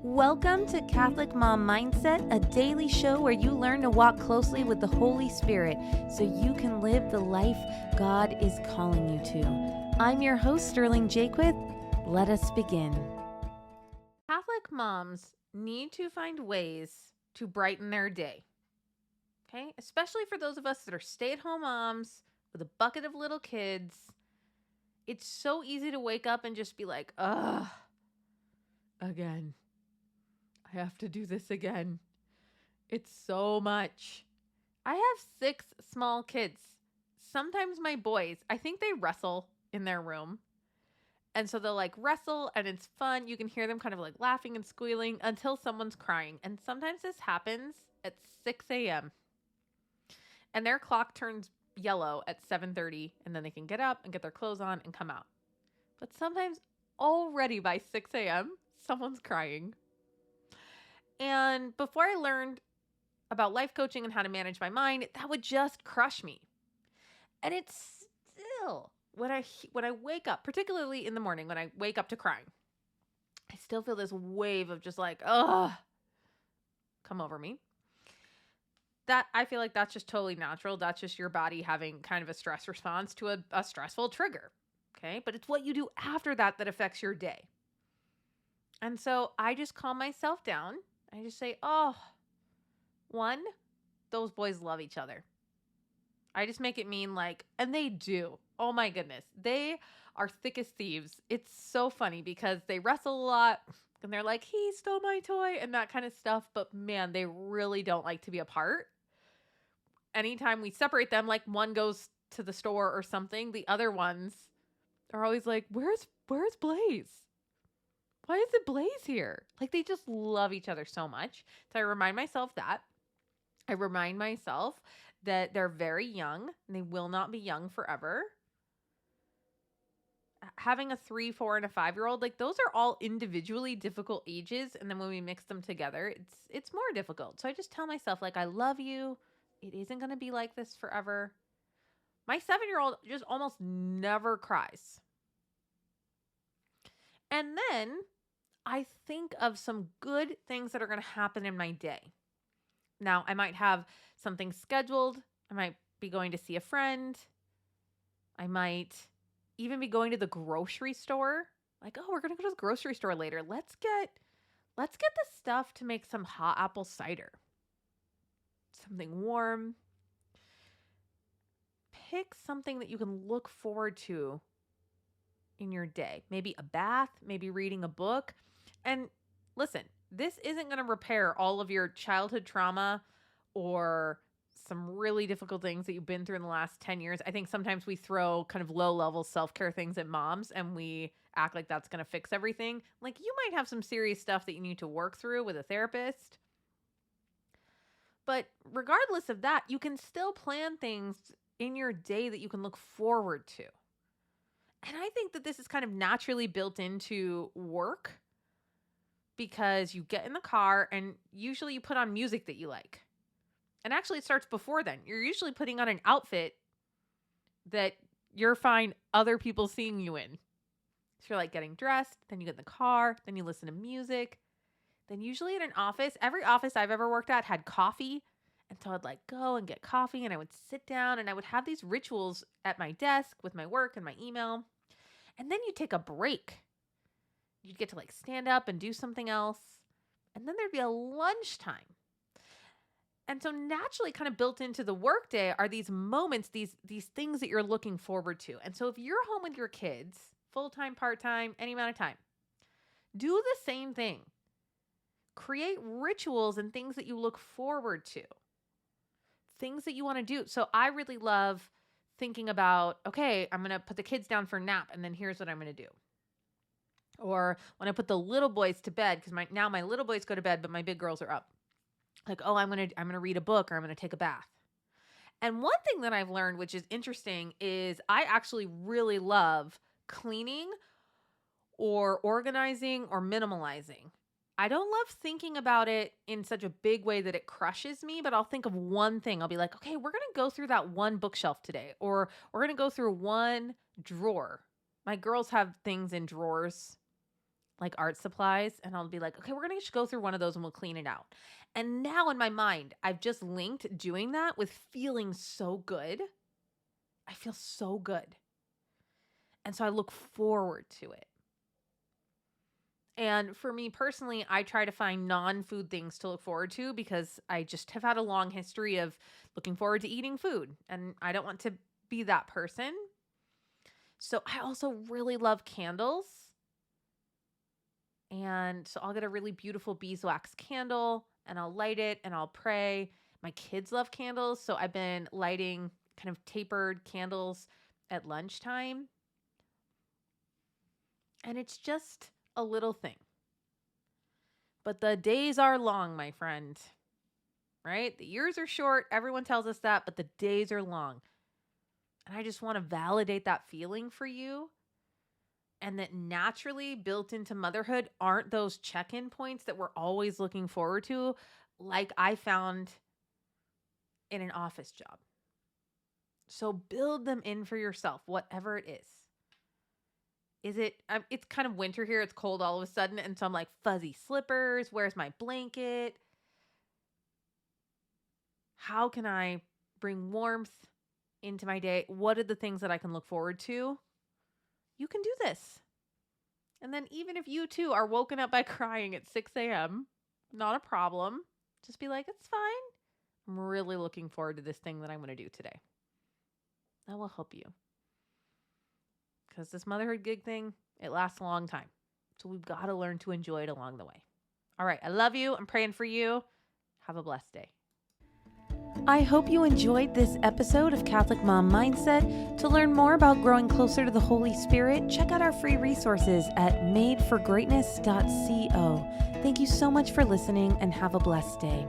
Welcome to Catholic Mom Mindset, a daily show where you learn to walk closely with the Holy Spirit so you can live the life God is calling you to. I'm your host, Sterling Jaquith. Let us begin. Catholic moms need to find ways to brighten their day, okay? Especially for those of us that are stay-at-home moms with a bucket of little kids. It's so easy to wake up and just be like, ugh, again. I have to do this again. It's so much. I have 6 small kids. Sometimes my boys, I think they wrestle in their room. And so they'll like wrestle and it's fun. You can hear them kind of like laughing and squealing until someone's crying. And sometimes this happens at 6 a.m. And their clock turns yellow at 7:30 and then they can get up and get their clothes on and come out. But sometimes already by 6 a.m., someone's crying. And before I learned about life coaching and how to manage my mind, that would just crush me. And it's still, when I wake up, particularly in the morning, when I wake up to crying, I still feel this wave of just like, ugh, come over me. That I feel like that's just totally natural. That's just your body having kind of a stress response to a stressful trigger. Okay. But it's what you do after that that affects your day. And so I just calm myself down. I just say, oh, one, those boys love each other. I just make it mean like, and they do. Oh my goodness. They are thick as thieves. It's so funny because they wrestle a lot and they're like, he stole my toy and that kind of stuff. But man, they really don't like to be apart. Anytime we separate them, like one goes to the store or something, the other ones are always like, where's Blaze? Why is it Blaze here? Like they just love each other so much. So I remind myself that. I remind myself that they're very young and they will not be young forever. Having a 3, 4, and a 5-year-old, like those are all individually difficult ages. And then when we mix them together, it's more difficult. So I just tell myself like, I love you. It isn't going to be like this forever. My 7-year-old just almost never cries. And then I think of some good things that are going to happen in my day. Now, I might have something scheduled. I might be going to see a friend. I might even be going to the grocery store. Like, oh, we're going to go to the grocery store later. Let's get the stuff to make some hot apple cider. Something warm. Pick something that you can look forward to in your day. Maybe a bath, maybe reading a book. And listen, this isn't going to repair all of your childhood trauma or some really difficult things that you've been through in the last 10 years. I think sometimes we throw kind of low-level self-care things at moms and we act like that's going to fix everything. Like you might have some serious stuff that you need to work through with a therapist. But regardless of that, you can still plan things in your day that you can look forward to. And I think that this is kind of naturally built into work because you get in the car and usually you put on music that you like. And actually it starts before then. You're usually putting on an outfit that you're fine other people seeing you in. So you're like getting dressed, then you get in the car, then you listen to music. Then usually at an office, every office I've ever worked at had coffee. And so I'd like go and get coffee and I would sit down and I would have these rituals at my desk with my work and my email. And then you take a break. You'd get to like stand up and do something else. And then there'd be a lunchtime. And so naturally kind of built into the workday are these moments, these things that you're looking forward to. And so if you're home with your kids, full-time, part-time, any amount of time, do the same thing. Create rituals and things that you look forward to. Things that you want to do. So I really love thinking about, okay, I'm going to put the kids down for a nap and then here's what I'm going to do. Or when I put the little boys to bed, because now my little boys go to bed, but my big girls are up. Like, oh, I'm gonna read a book or I'm gonna take a bath. And one thing that I've learned, which is interesting, is I actually really love cleaning or organizing or minimalizing. I don't love thinking about it in such a big way that it crushes me, but I'll think of one thing. I'll be like, okay, we're going to go through that one bookshelf today, or we're going to go through one drawer. My girls have things in drawers. like art supplies, and I'll be like, okay, we're going to go through one of those and we'll clean it out. And now in my mind, I've just linked doing that with feeling so good. I feel so good. And so I look forward to it. And for me personally, I try to find non-food things to look forward to because I just have had a long history of looking forward to eating food. And I don't want to be that person. So I also really love candles. And so I'll get a really beautiful beeswax candle and I'll light it and I'll pray. My kids love candles. So I've been lighting kind of tapered candles at lunchtime. And it's just a little thing. But the days are long, my friend. Right? The years are short. Everyone tells us that, but the days are long. And I just want to validate that feeling for you. And that naturally built into motherhood aren't those check-in points that we're always looking forward to, like I found in an office job. So build them in for yourself, whatever it is. It's kind of winter here. It's cold all of a sudden. And so I'm like, fuzzy slippers. Where's my blanket? How can I bring warmth into my day? What are the things that I can look forward to? You can do this. And then even if you too are woken up by crying at 6 a.m., not a problem. Just be like, it's fine. I'm really looking forward to this thing that I'm going to do today. That will help you. Because this motherhood gig thing, it lasts a long time. So we've got to learn to enjoy it along the way. All right. I love you. I'm praying for you. Have a blessed day. I hope you enjoyed this episode of Catholic Mom Mindset. To learn more about growing closer to the Holy Spirit, check out our free resources at madeforgreatness.co. Thank you so much for listening and have a blessed day.